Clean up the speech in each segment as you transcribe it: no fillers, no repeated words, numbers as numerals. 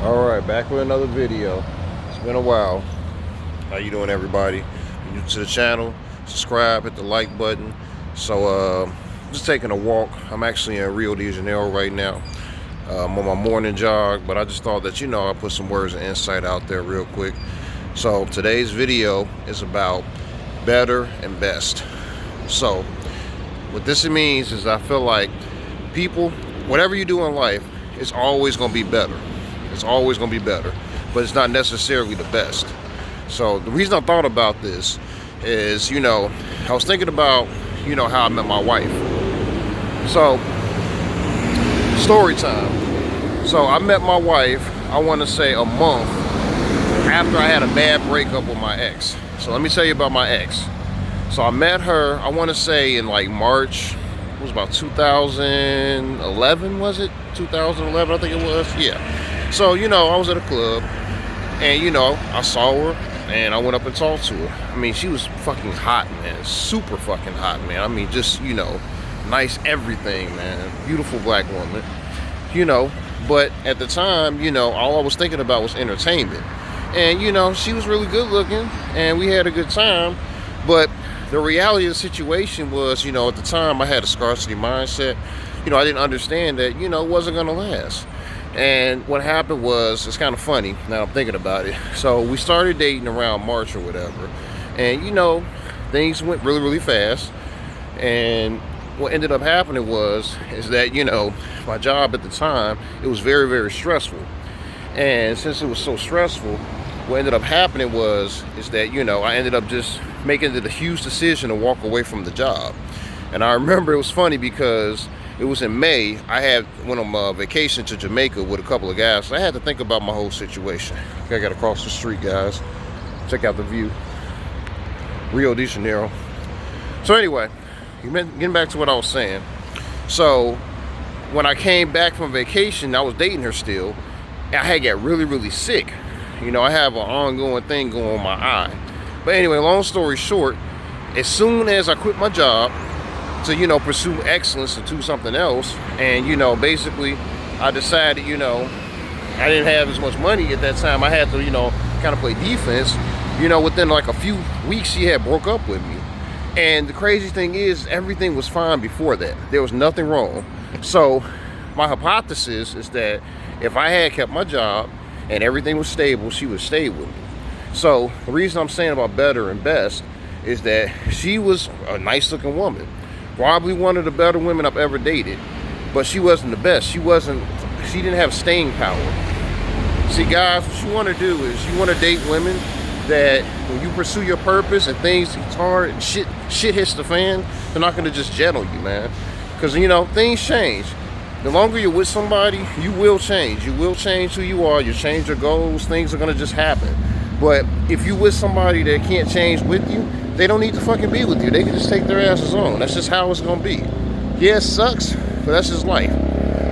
All right, back with another video. It's been a while. How you doing, everybody? If you're new to the channel, subscribe, hit the like button. So, just taking a walk. I'm actually in Rio de Janeiro right now. I'm on my morning jog, but I just thought that, I'll put some words of insight out there real quick. So, today's video is about better and best. So, what this means is I feel like people, whatever you do in life, it's always going to be better. It's always going to be better, but it's not necessarily the best. So the reason I thought about this is, I was thinking about, how I met my wife. So, story time. So I met my wife, I want to say a month after I had a bad breakup with my ex. So let me tell you about my ex. So I met her, I want to say in like March, it was about 2011, was it? 2011, I think it was, yeah. So, I was at a club, and, I saw her, and I went up and talked to her. I mean, she was fucking hot, man. Super fucking hot, man. I mean, just, nice everything, man. Beautiful black woman, But at the time, all I was thinking about was entertainment. And, she was really good looking, and we had a good time. But the reality of the situation was, at the time, I had a scarcity mindset. I didn't understand that, it wasn't going to last. And what happened was, it's kind of funny now I'm thinking about it. So we started dating around March or whatever. And, things went really, really fast. And what ended up happening is that, my job at the time, it was very, very stressful. And since it was so stressful, what ended up happening is that, I ended up just making it a huge decision to walk away from the job. And I remember it was funny because it was in May. I went on vacation to Jamaica with a couple of guys. So I had to think about my whole situation. Okay, I got to cross the street, guys. Check out the view. Rio de Janeiro. So anyway, getting back to what I was saying. So when I came back from vacation, I was dating her still. And I had got really, really sick. I have an ongoing thing going on my eye. But anyway, long story short, as soon as I quit my job to, pursue excellence and do something else, and, basically I decided, I didn't have as much money at that time. I had to, kind of play defense. Within like a few weeks, she had broke up with me. And the crazy thing is, everything was fine before that. There was nothing wrong. So my hypothesis is that if I had kept my job and everything was stable, she would stay with me. So the reason I'm saying about better and best is that she was a nice looking woman. Probably one of the better women I've ever dated. But she wasn't the best. She didn't have staying power. See, guys, what you want to do is you want to date women that when you pursue your purpose and things get hard and shit hits the fan, they're not going to just jet on you, man. Because, things change. The longer you're with somebody, you will change. You will change who you are. You change your goals. Things are going to just happen. But if you with somebody that can't change with you, they don't need to fucking be with you. They can just take their asses on. That's just how it's going to be. Yeah, it sucks, but that's just life.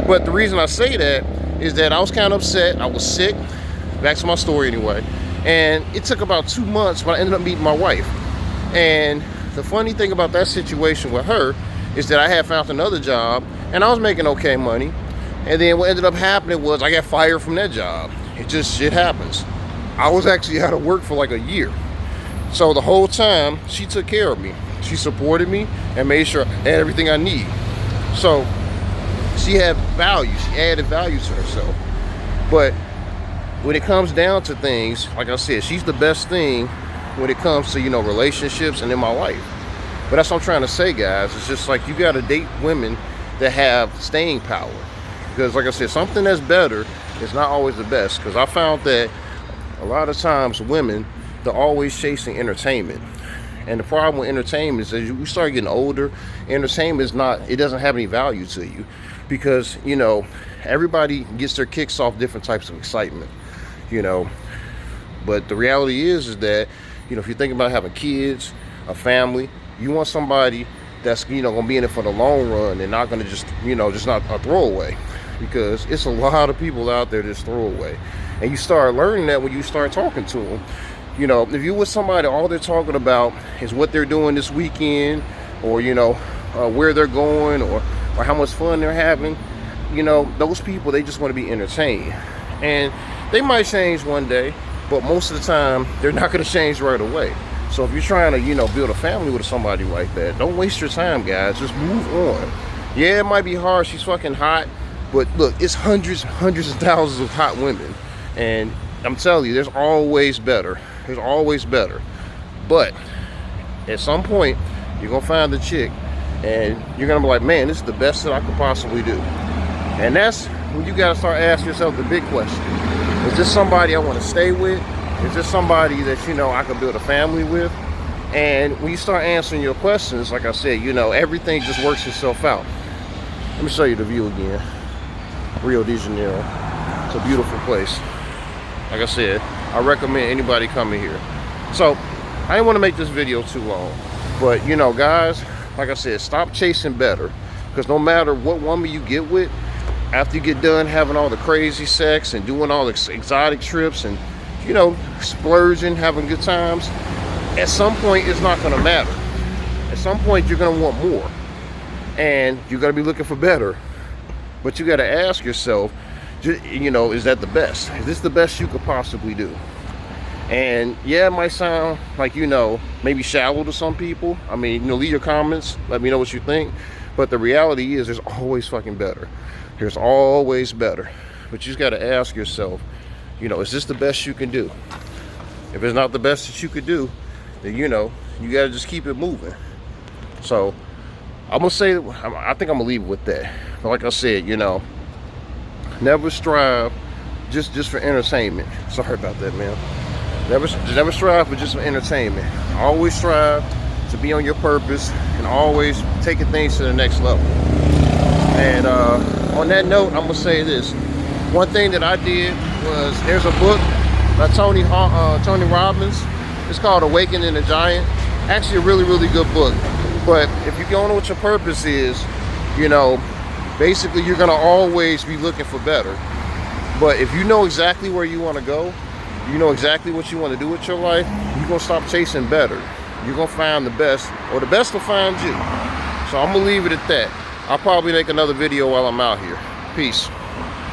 But the reason I say that is that I was kind of upset. I was sick. Back to my story anyway. And it took about 2 months, but I ended up meeting my wife. And the funny thing about that situation with her is that I had found another job, and I was making okay money. And then what ended up happening was I got fired from that job. Shit happens. I was actually out of work for like a year. So the whole time, she took care of me. She supported me and made sure I had everything I need. So she had value. She added value to herself. But when it comes down to things, like I said, she's the best thing when it comes to, relationships and in my life. But that's what I'm trying to say, guys. It's just like you got to date women that have staying power. Because like I said, something that's better is not always the best. Because I found that a lot of times women, they're always chasing entertainment. And the problem with entertainment is as you start getting older, entertainment doesn't have any value to you. Because, everybody gets their kicks off different types of excitement, But the reality is that, if you think about having kids, a family, you want somebody that's, going to be in it for the long run and not going to just not a throwaway. Because it's a lot of people out there that's throwaway. And you start learning that when you start talking to them. If you're with somebody, all they're talking about is what they're doing this weekend, or, where they're going, or how much fun they're having, those people, they just want to be entertained. And They might change one day, but most of the time they're not going to change right away. So if you're trying to, you know, build a family with somebody like that, don't waste your time, guys. Just move on. Yeah, it might be hard. She's fucking hot, but look, it's hundreds of thousands of hot women, and I'm telling you, there's always better. There's always better. But at some point, you're gonna find the chick, and you're gonna be like, man, this is the best that I could possibly do. And that's when you gotta start asking yourself the big question: is this somebody I want to stay with? Is this somebody that, you know, I can build a family with? And when you start answering your questions, like I said, you know, everything just works itself out. Let me show you the view again. Rio de Janeiro. It's a beautiful place. Like I said, I recommend anybody coming here. So I didn't want to make this video too long, but you know, guys, like I said, stop chasing better, because no matter what woman you get with, after you get done having all the crazy sex and doing all the exotic trips and, you know, splurging, having good times, at some point it's not going to matter. At some point you're going to want more, and you're going to be looking for better. But you got to ask yourself, you know, is that the best? Is this the best you could possibly do? And yeah, it might sound like, you know, maybe shallow to some people. I mean, you know, leave your comments, let me know what you think. But the reality is, there's always fucking better. There's always better. But you just got to ask yourself, you know, is this the best you can do? If it's not the best that you could do, then, you know, you got to just keep it moving. So I'm gonna say, I think I'm gonna leave it with that. But like I said, you know, never strive just for entertainment. Sorry about that, man. Never strive for just for entertainment. Always strive to be on your purpose and always taking things to the next level. And on that note, I'm gonna say this. One thing that I did was, there's a book by Tony Robbins. It's called Awaken the Giant. Actually, a really good book. But if you don't know what your purpose is, you know, basically you're gonna always be looking for better. But if you know exactly where you want to go, you know exactly what you want to do with your life, you're gonna stop chasing better. You're gonna find the best, or the best will find you. So I'm gonna leave it at that. I'll probably make another video while I'm out here. Peace.